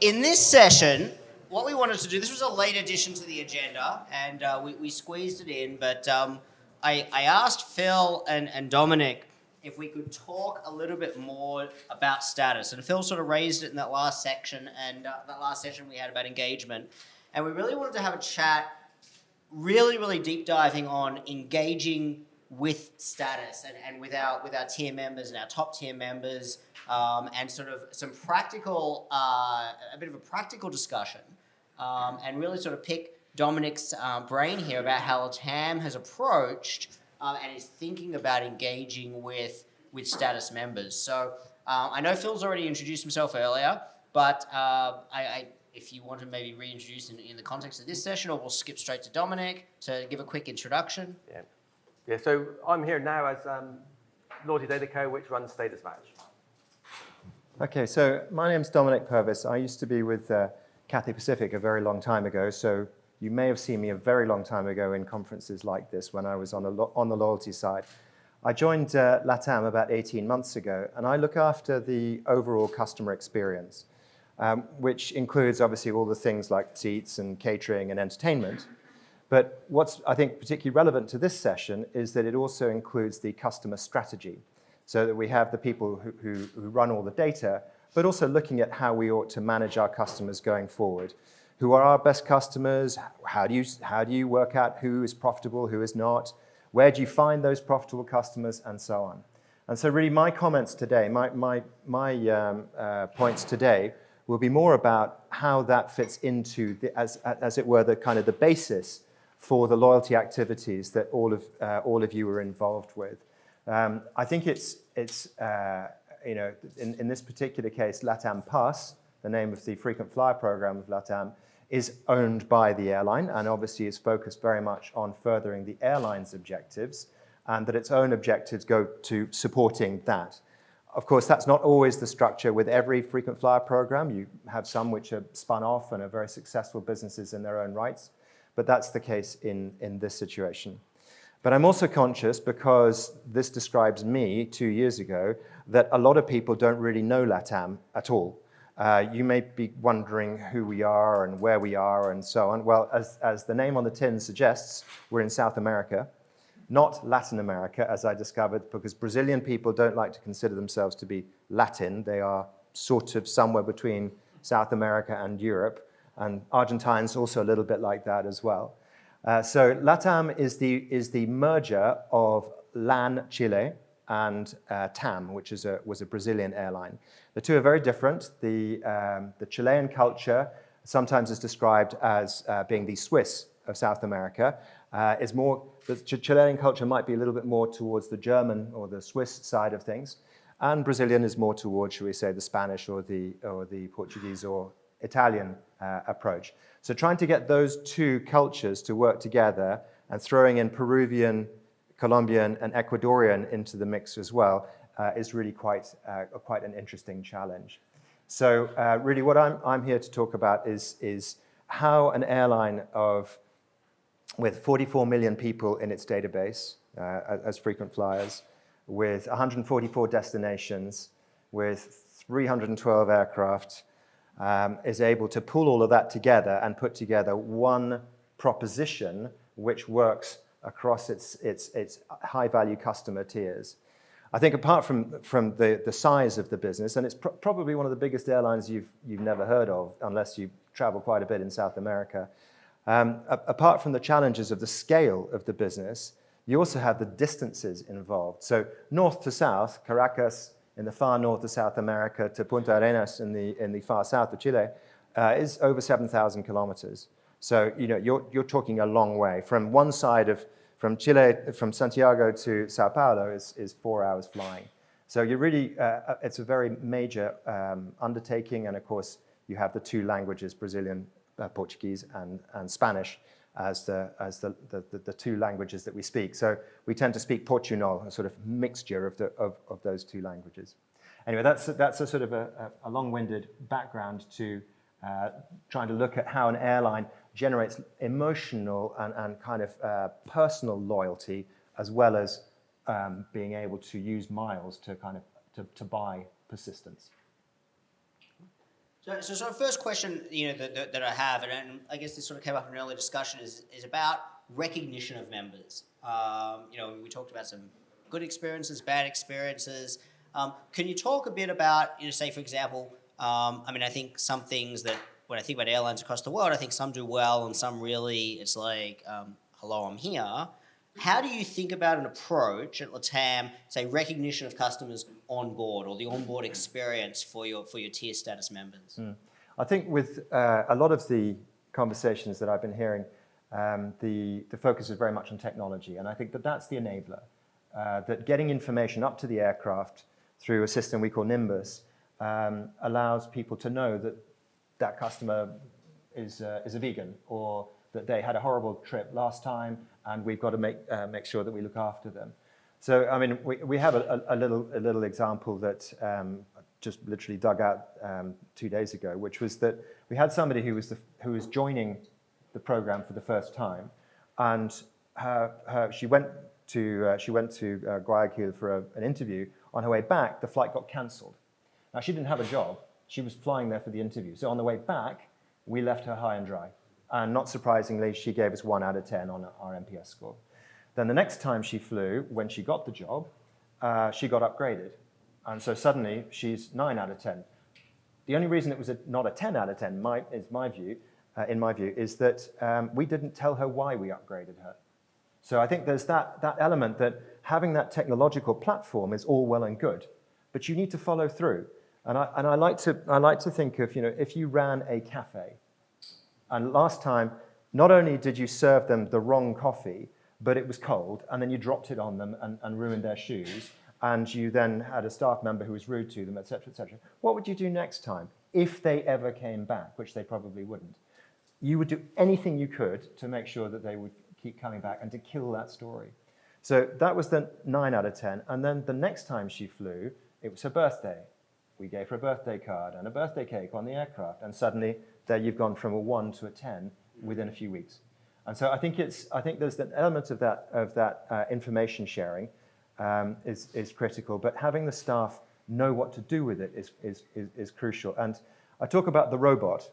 in this session, what we wanted to do, this was a late addition to the agenda, and we squeezed it in, but I asked Phil and Dominic if we could talk a little bit more about status. And Phil sort of raised it in that last section, and that last session we had about engagement. And we really wanted to have a chat, really deep diving on engaging with status and with our tier members and our top tier members, and sort of some practical, a bit of a practical discussion, and really sort of pick Dominic's brain here about how LATAM has approached and is thinking about engaging with status members. So I know Phil's already introduced himself earlier, but if you want to maybe reintroduce in the context of this session, or we'll skip straight to Dominic to give a quick introduction. Yeah, so I'm here now as loyalty data co, which runs Status Match. Okay, so my name's Dominic Purvis. I used to be with Cathay Pacific a very long time ago, so you may have seen me a very long time ago in conferences like this when I was on the loyalty side. I joined LATAM about 18 months ago, and I look after the overall customer experience, which includes obviously all the things like seats and catering and entertainment. But what's, I think, particularly relevant to this session is that it also includes the customer strategy, so that we have the people who run all the data, but also looking at how we ought to manage our customers going forward. Who are our best customers? How do you work out who is profitable, who is not? Where do you find those profitable customers, and so on? And so really my comments today, my points today will be more about how that fits into, as it were, the kind of the basis for the loyalty activities that all of you are involved with. I think it's you know, in this particular case, LATAM Pass, the name of the frequent flyer program of LATAM, is owned by the airline and obviously is focused very much on furthering the airline's objectives, and that its own objectives go to supporting that. Of course, that's not always the structure with every frequent flyer program. You have some which are spun off and are very successful businesses in their own rights, but that's the case in this situation. But I'm also conscious, because this describes me 2 years ago, that a lot of people don't really know LATAM at all. You may be wondering who we are and where we are and so on. Well, as the name on the tin suggests, we're in South America, not Latin America, as I discovered, because Brazilian people don't like to consider themselves to be Latin. They are sort of somewhere between South America and Europe, and Argentines also a little bit like that as well. So LATAM is the merger of LAN Chile and TAM, which was a Brazilian airline. The two are very different. The Chilean culture sometimes is described as being the Swiss of South America. The Chilean culture might be a little bit more towards the German or the Swiss side of things, and Brazilian is more towards, shall we say, the Spanish or the Portuguese or Italian approach. So trying to get those two cultures to work together and throwing in Peruvian, Colombian, and Ecuadorian into the mix as well is really quite an interesting challenge. So really what I'm here to talk about is how an airline with 44 million people in its database as frequent flyers, with 144 destinations, with 312 aircraft, is able to pull all of that together and put together one proposition which works across its high-value customer tiers. I think apart from the size of the business, and it's probably one of the biggest airlines you've never heard of, unless you travel quite a bit in South America, apart from the challenges of the scale of the business, you also have the distances involved. So north to south, Caracas in the far north of South America to Punta Arenas in the far south of Chile is over 7,000 kilometers. So you're talking a long way. From one side from Chile, from Santiago to Sao Paulo is 4 hours flying. So you're really, it's a very major undertaking, and of course you have the two languages, Brazilian, Portuguese, and Spanish as the two languages that we speak. So we tend to speak Portuñol, a sort of mixture of those two languages. Anyway, that's a sort of a long-winded background to trying to look at how an airline generates emotional and kind of personal loyalty, as well as being able to use miles to kind of to buy persistence. So first question, that I have, and I guess this sort of came up in an earlier discussion, is about recognition of members. We talked about some good experiences, bad experiences. Can you talk a bit about, say for example, I think some things that when I think about airlines across the world, I think some do well and some really, it's like, hello, I'm here. How do you think about an approach at LATAM, say recognition of customers on board or the onboard experience for your tier status members? I think with a lot of the conversations that I've been hearing, the focus is very much on technology, and I think that that's the enabler. That getting information up to the aircraft through a system we call Nimbus allows people to know that that customer is a vegan, or that they had a horrible trip last time, and we've got to make sure that we look after them. So, we have a little example that just literally dug out 2 days ago, which was that we had somebody who was joining the program for the first time, and she went to Guayaquil for an interview. On her way back, the flight got cancelled. Now, she didn't have a job. She was flying there for the interview. So on the way back, we left her high and dry. And not surprisingly, she gave us 1 out of 10 on our NPS score. Then the next time she flew, when she got the job, she got upgraded. And so suddenly, she's 9 out of 10. The only reason it was not a 10 out of 10, in my view, is that we didn't tell her why we upgraded her. So I think there's that element that having that technological platform is all well and good, but you need to follow through. And I like to think of, if you ran a cafe, and last time, not only did you serve them the wrong coffee, but it was cold, and then you dropped it on them and ruined their shoes, and you then had a staff member who was rude to them, et cetera, et cetera. What would you do next time if they ever came back, which they probably wouldn't? You would do anything you could to make sure that they would keep coming back and to kill that story. So that was the 9 out of 10. And then the next time she flew, it was her birthday. We gave her a birthday card and a birthday cake on the aircraft, and suddenly there you've gone from a 1 to a 10 within a few weeks. And so I think there's an element of that information sharing is critical, but having the staff know what to do with it is crucial. And I talk about the robot.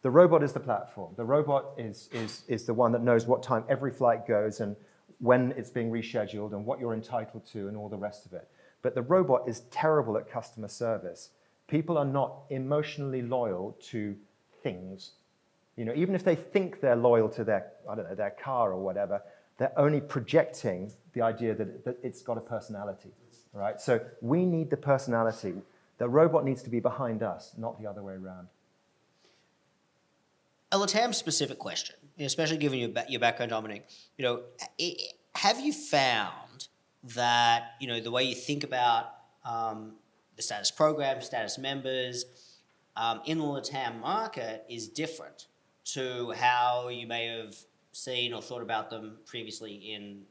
The robot is the platform. The robot is the one that knows what time every flight goes and when it's being rescheduled and what you're entitled to and all the rest of it. But the robot is terrible at customer service. People are not emotionally loyal to things. Even if they think they're loyal to their car or whatever, they're only projecting the idea that it's got a personality, right? So we need the personality. The robot needs to be behind us, not the other way around. A LATAM specific question, especially given your background, Dominic. Have you found that the way you think about the status program, status members in the LATAM market is different to how you may have seen or thought about them previously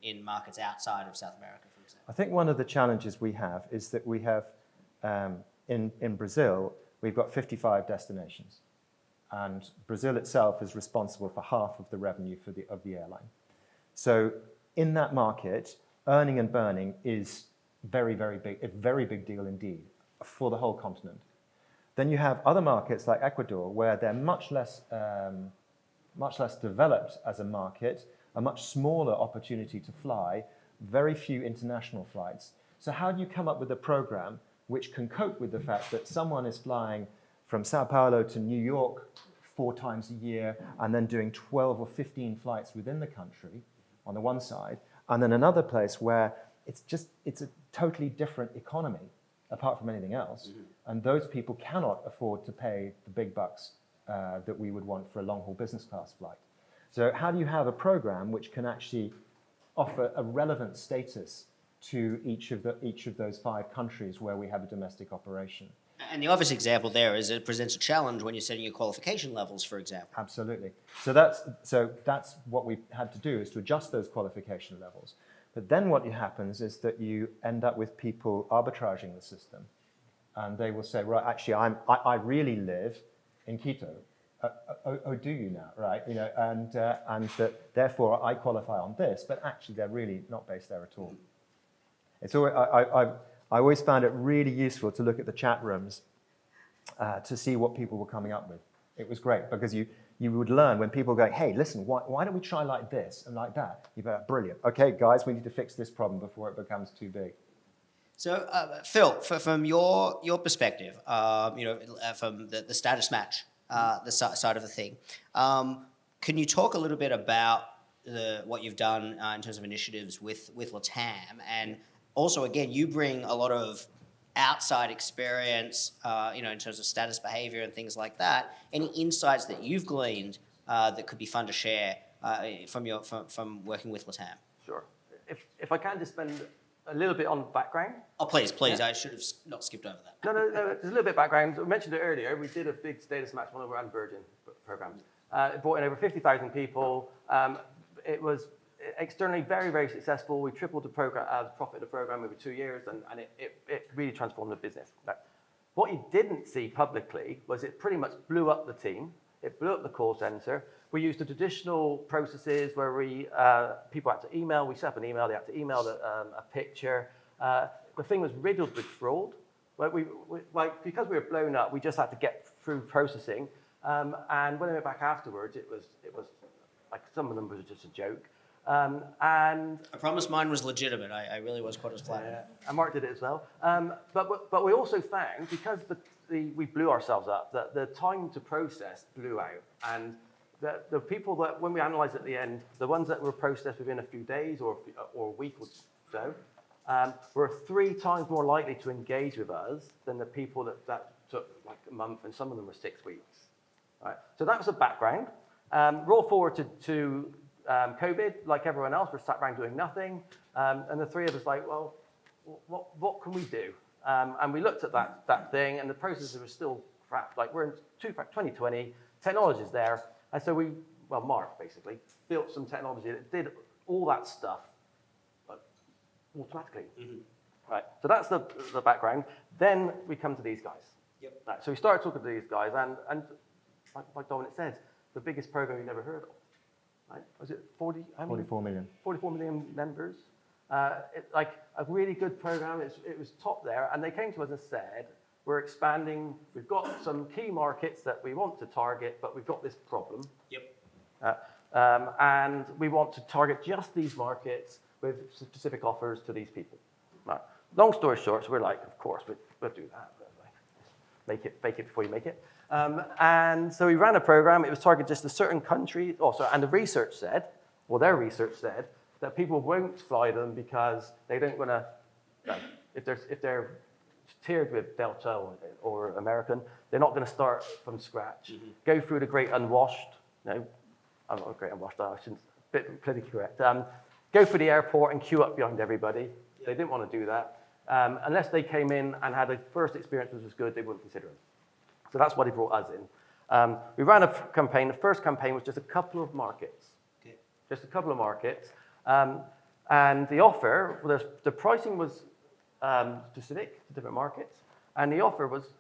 in markets outside of South America, for example? I think one of the challenges we have is that we have in Brazil we've got 55 destinations. And Brazil itself is responsible for half of the revenue of the airline. So in that market, earning and burning is very, very big, a very big deal indeed for the whole continent. Then you have other markets like Ecuador, where they're much less developed as a market, a much smaller opportunity to fly, very few international flights. So how do you come up with a program which can cope with the fact that someone is flying from Sao Paulo to New York 4 times a year, and then doing 12 or 15 flights within the country on the one side, and then another place where it's a totally different economy, apart from anything else, and those people cannot afford to pay the big bucks that we would want for a long-haul business class flight. So how do you have a program which can actually offer a relevant status to each of those 5 countries where we have a domestic operation? And the obvious example there is it presents a challenge when you're setting your qualification levels, for example. Absolutely. So that's what we had to do, is to adjust those qualification levels. But then what happens is that you end up with people arbitraging the system, and they will say, right, actually, I really live in Quito. Oh, do you now, right? And that therefore I qualify on this, but actually they're really not based there at all. It's always, I always found it really useful to look at the chat rooms to see what people were coming up with. It was great because you would learn when people go, hey, listen, why don't we try like this and like that? You go, brilliant. Okay, guys, we need to fix this problem before it becomes too big. So, Phil, from your perspective, from the status match, the side of the thing, can you talk a little bit about what you've done in terms of initiatives with LATAM, and also again, you bring a lot of outside experience, in terms of status behavior and things like that. Any insights that you've gleaned that could be fun to share from working with LATAM? Sure. If I can just spend a little bit on background. Oh, please. Yeah. I should have not skipped over that. No, there's a little bit of background. We mentioned it earlier. We did a big status match, one of our Virgin programs. It brought in over 50,000 people. It was externally very, very successful. We tripled the program, profit of the program over 2 years, and it really transformed the business. But what you didn't see publicly was it pretty much blew up the team. It blew up the call center. We used the traditional processes where people had to email. We set up an email. They had to email a picture. The thing was riddled with fraud. Because we were blown up, we just had to get through processing. And when I went back afterwards, it was like some of the numbers were just a joke. And I promise mine was legitimate. I really was quite as flat. And Mark did it as well. But we also found, because we blew ourselves up, that the time to process blew out. And the people that, when we analysed at the end, the ones that were processed within a few days or a week or so, were 3 times more likely to engage with us than the people that took like a month, and some of them were 6 weeks. Right? So that was the background. Roll forward to COVID, like everyone else, we're sat around doing nothing. And the three of us like, well, what can we do? And we looked at that thing, and the processes were still crap. Like, we're in 2020, technology's there. And so Mark basically built some technology that did all that stuff automatically. Mm-hmm. Right. So that's the background. Then we come to these guys. Yep. Right. So we started talking to these guys, and like Dominic said, the biggest program you've never heard of. Right? Was it 44 million? 44 million members. Like a really good program. It was top there, and they came to us and said, we're expanding. We've got some key markets that we want to target, but we've got this problem. Yep. And we want to target just these markets with specific offers to these people. Right. Long story short, so we're like, of course, we'll do that. Fake it before you make it. And so we ran a program. It was targeted just a certain country. And the research said, their research said, that people won't fly them because they don't want to, if they're tiered with Delta or American, they're not going to start from scratch. Mm-hmm. Go through the great unwashed. No, I'm not a great unwashed. I shouldn't. Bit politically correct. Go through the airport and queue up behind everybody. Yeah. They didn't want to do that. Unless they came in and had a first experience which was good, they wouldn't consider them. So that's why they brought us in. We ran a campaign. The first campaign was just a couple of markets. Okay. Just a couple of markets. And the offer, the pricing was specific to different markets. And the offer was,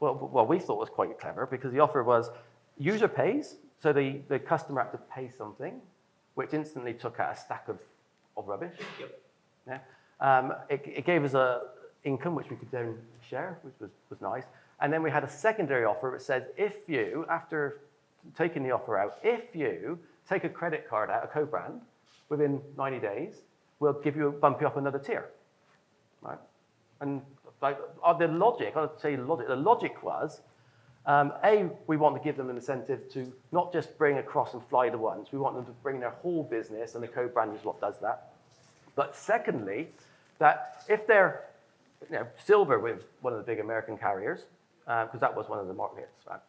we thought was quite clever, because the offer was user pays, so the customer had to pay something, which instantly took out a stack of rubbish. Yep. Yeah. It gave us a income which we could then share, which was nice. And then we had a secondary offer which said, if you, after taking the offer out, if you take a credit card out, a co-brand, within 90 days, we'll bump you up another tier. Right? And the logic was, we want to give them an incentive to not just bring across and fly the ones. We want them to bring their whole business, and the co-brand is what does that. But secondly, that if they're silver with one of the big American carriers, because that was one of the markets, right?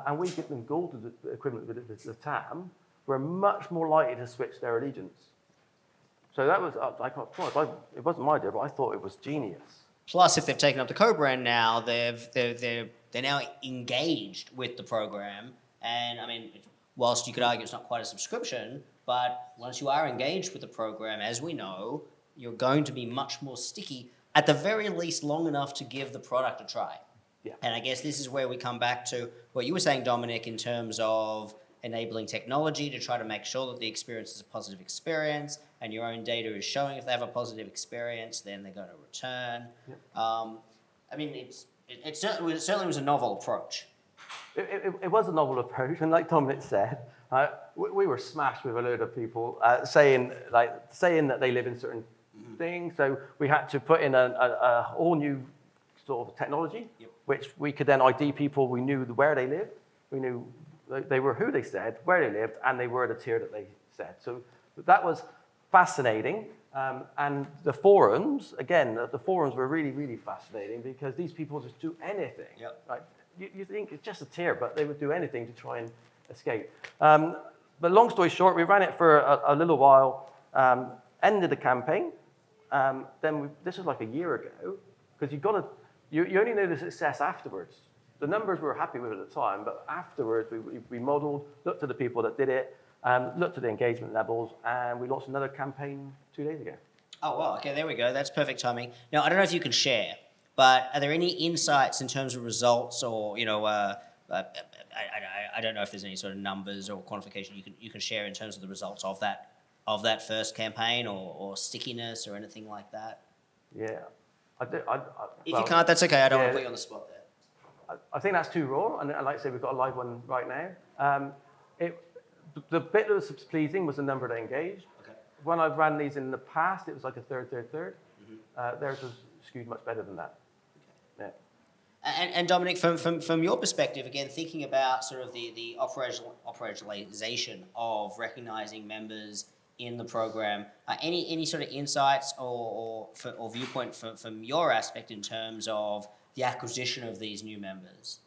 And we give them gold, the equivalent with the TAM, we're much more likely to switch their allegiance. So that was, it wasn't my idea, but I thought it was genius. Plus, if they've taken up the co-brand now, they're now engaged with the program. And I mean, whilst you could argue it's not quite a subscription, but once you are engaged with the program, as we know, you're going to be much more sticky, at the very least long enough to give the product a try. Yeah. And I guess this is where we come back to what you were saying, Dominic, in terms of enabling technology to try to make sure that the experience is a positive experience, and your own data is showing if they have a positive experience, then they're going to return. Yep. I mean, it certainly was a novel approach. It was a novel approach, and like Dominic said, we were smashed with a load of people saying that they live in certain things. So we had to put in a whole new sort of technology, which we could then ID people. We knew where they lived, we knew they were who they said, where they lived, and they were the tier that they said. So that was fascinating. And the forums, again, the forums were really, really fascinating because these people just do anything. Yep. Right? You think it's just a tier, but they would do anything to try and escape. But long story short, we ran it for a little while, ended the campaign. This was like a year ago, because you only know the success afterwards. The numbers we were happy with at the time, but afterwards we modeled, looked at the people that did it, looked at the engagement levels, and we launched another campaign 2 days ago. Oh, wow. Okay, there we go. That's perfect timing. Now, I don't know if you can share, but are there any insights in terms of results or, I don't know if there's any sort of numbers or quantification you can share in terms of the results of that first campaign or stickiness or anything like that? Yeah. If you can't, that's okay. I don't want to put you on the spot there. I think that's too raw, and like I say, we've got a live one right now. The bit that was pleasing was the number that engaged. Okay. When I've ran these in the past, it was like a third. Theirs was skewed much better than that. Okay. Yeah. And Dominic, from your perspective, again, thinking about sort of the operationalization of recognizing members in the program, any sort of insights or viewpoint from your aspect in terms of the acquisition of these new members?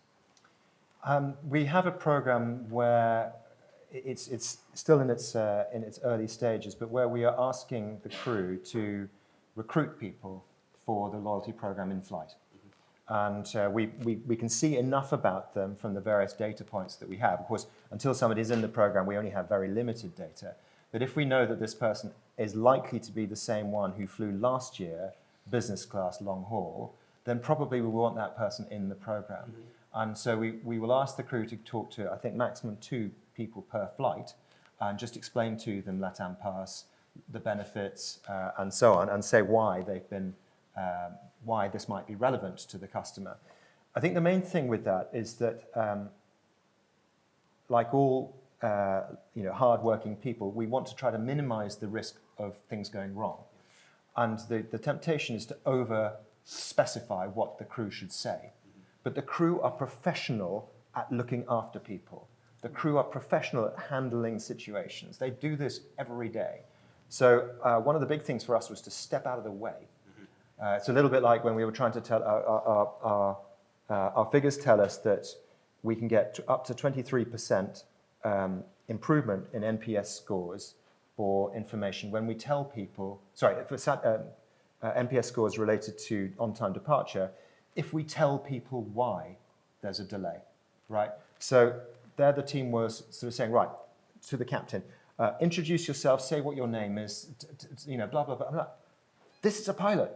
We have a program where it's still in its early stages, but where we are asking the crew to recruit people for the loyalty program in flight. And we can see enough about them from the various data points that we have. Of course, until somebody's in the program, we only have very limited data. But if we know that this person is likely to be the same one who flew last year, business class long haul, then probably we want that person in the program. Mm-hmm. And so we will ask the crew to talk to, I think, maximum 2 people per flight, and just explain to them LATAM Pass, the benefits, and so on, and say why why this might be relevant to the customer. I think the main thing with that is that, like all hard-working people, we want to try to minimize the risk of things going wrong. And the temptation is to over-specify what the crew should say. But the crew are professional at looking after people. The crew are professional at handling situations. They do this every day. So one of the big things for us was to step out of the way. It's a little bit like when we were trying to tell our figures tell us that we can get up to 23% improvement in NPS scores for information when we tell people, NPS scores related to on-time departure, if we tell people why there's a delay, right? So there the team was sort of saying, right, to the captain, introduce yourself, say what your name is, blah, blah, blah. This is a pilot.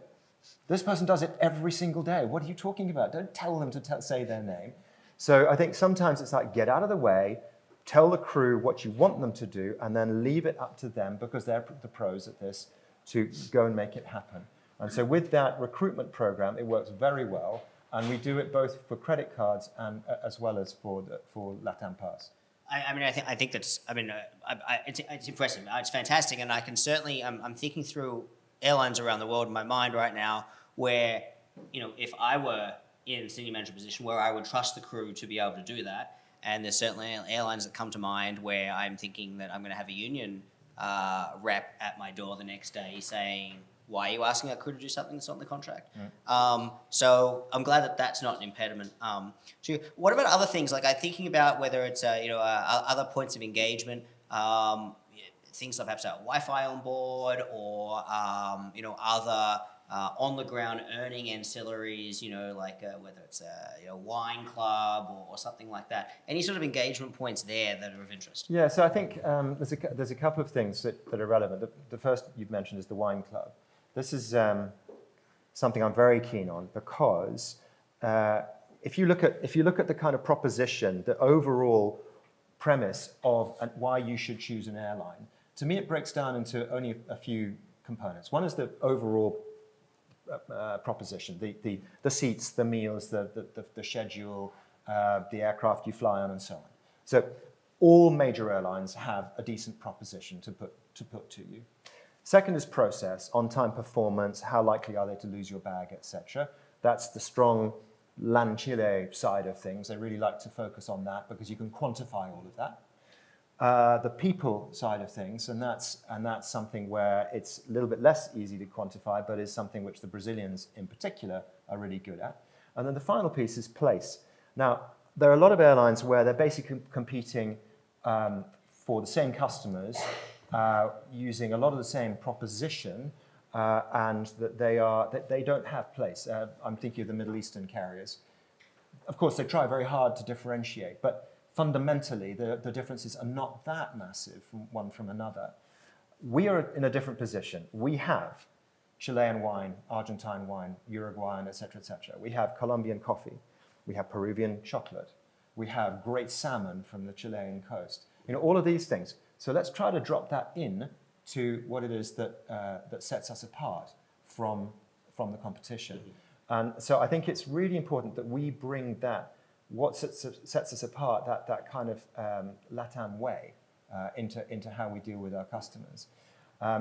This person does it every single day. What are you talking about? Don't tell them to say their name. So I think sometimes it's like, get out of the way, tell the crew what you want them to do, and then leave it up to them, because they're the pros at this, to go and make it happen. And so with that recruitment program, it works very well, and we do it both for credit cards and as well as for LATAM Pass. I think that's. It's impressive. It's fantastic, and I can certainly. I'm thinking through airlines around the world in my mind right now, where if I were in a senior manager position, where I would trust the crew to be able to do that, and there's certainly airlines that come to mind where I'm thinking that I'm going to have a union rep at my door the next day saying, why are you asking our crew to do something that's not in the contract? So I'm glad that that's not an impediment. What about other things? Like I'm thinking about whether it's other points of engagement, things like perhaps Wi-Fi on board, or other on-the-ground earning ancillaries. Whether it's a wine club or something like that. Any sort of engagement points there that are of interest? Yeah, so I think there's a couple of things that are relevant. The first you've mentioned is the wine club. This is something I'm very keen on, because if you look at the kind of proposition, the overall premise of why you should choose an airline, to me it breaks down into only a few components. One is the overall proposition, the seats, the meals, the schedule, the aircraft you fly on, and so on. So all major airlines have a decent proposition to put to you. Second is process, on-time performance, how likely are they to lose your bag, etc. That's the strong LAN Chile side of things. They really like to focus on that because you can quantify all of that. The people side of things, and that's something where it's a little bit less easy to quantify, but is something which the Brazilians in particular are really good at. And then the final piece is place. Now, there are a lot of airlines where they're basically competing for the same customers, using a lot of the same proposition, and that they don't have place. I'm thinking of the Middle Eastern carriers. Of course, they try very hard to differentiate, but fundamentally, the differences are not that massive from one from another. We are in a different position. We have Chilean wine, Argentine wine, Uruguayan, et cetera, et cetera. We have Colombian coffee. We have Peruvian chocolate. We have great salmon from the Chilean coast. All of these things. So let's try to drop that in to what it is that sets us apart from the competition. And so I think it's really important that we bring that, what sets us apart, that kind of LATAM way into how we deal with our customers.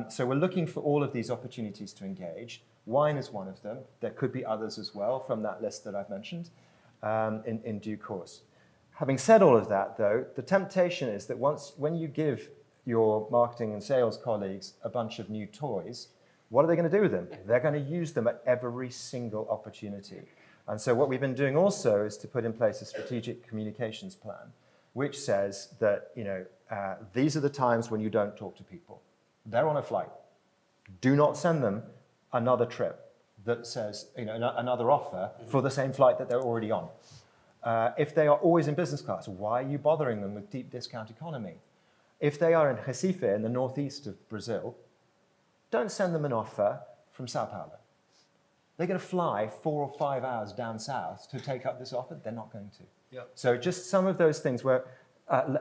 So we're looking for all of these opportunities to engage. Wine is one of them. There could be others as well from that list that I've mentioned in due course. Having said all of that, though, the temptation is that when you give your marketing and sales colleagues a bunch of new toys, what are they going to do with them? They're going to use them at every single opportunity. And so what we've been doing also is to put in place a strategic communications plan, which says that these are the times when you don't talk to people. They're on a flight. Do not send them another trip that says another offer for the same flight that they're already on. If they are always in business class, why are you bothering them with deep discount economy? If they are in Recife in the northeast of Brazil, don't send them an offer from Sao Paulo. They're going to fly 4 or 5 hours down south to take up this offer. They're not going to. Yep. So just some of those things where,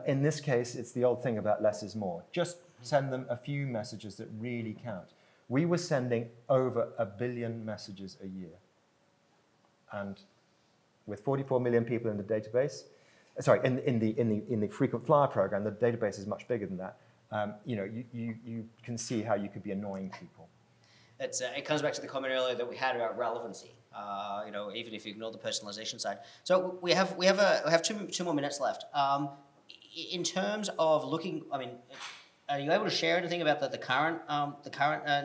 in this case, it's the old thing about less is more. Just send them a few messages that really count. We were sending over 1 billion messages a year. And with 44 million people in the database, in the frequent flyer program, the database is much bigger than that. You can see how you could be annoying people. It comes back to the comment earlier that we had about relevancy. Even if you ignore the personalization side. So we have two more minutes left. In terms of looking, are you able to share anything about the current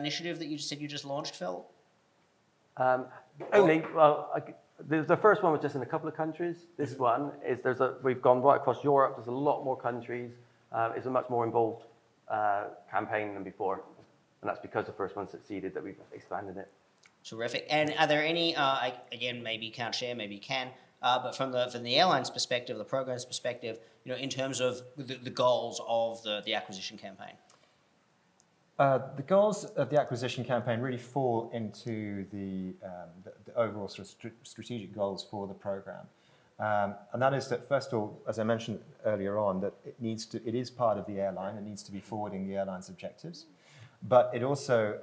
initiative that you just said you just launched, Phil? The first one was just in a couple of countries. This one is we've gone right across Europe. There's a lot more countries. It's a much more involved campaign than before. And that's because the first one succeeded that we've expanded it. Terrific. And are there any, again, maybe you can't share, maybe you can, but from the airline's perspective, the program's perspective, in terms of the goals of the acquisition campaign? The goals of the acquisition campaign really fall into the overall strategic goals for the program. And that is that, first of all, as I mentioned earlier on, that it is part of the airline. It needs to be forwarding the airline's objectives. But it also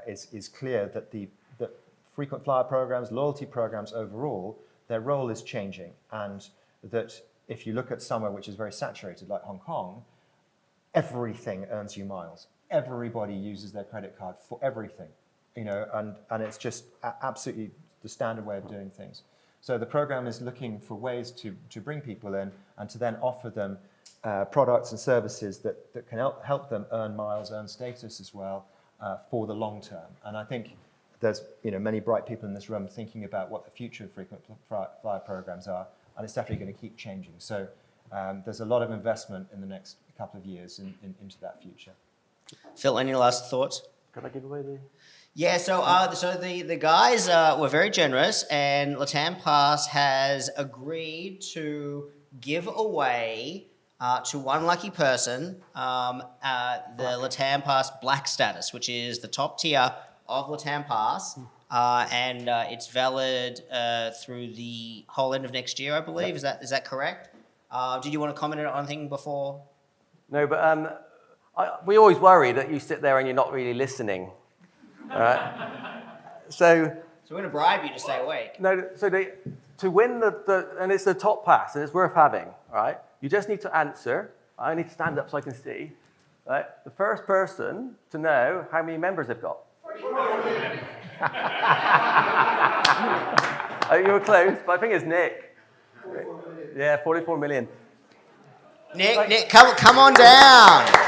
is clear that the frequent flyer programs, loyalty programs overall, their role is changing. And that if you look at somewhere which is very saturated, like Hong Kong, everything earns you miles. Everybody uses their credit card for everything, and it's just absolutely the standard way of doing things. So the program is looking for ways to bring people in and to then offer them products and services that can help them earn miles, earn status as well for the long term. And I think there's many bright people in this room thinking about what the future of frequent flyer programs are, and it's definitely going to keep changing. So there's a lot of investment in the next couple of years into that future. Phil, any last thoughts? Can I give away the... Yeah, so the guys were very generous, and LATAM Pass has agreed to give away to one lucky person the LATAM Pass Black status, which is the top tier of LATAM Pass, and it's valid through the whole end of next year, I believe. Yep. Is that correct? Did you want to comment on anything before? No, but we always worry that you sit there and you're not really listening. So we're going to bribe you to stay awake. no, so to win and it's the top pass, and it's worth having, right? You just need to answer. I need to stand up so I can see. Right? The first person to know how many members they've got. 44 million. You were close, but I think it's Nick. 44 million. Yeah, 44 million. Nick, come on down.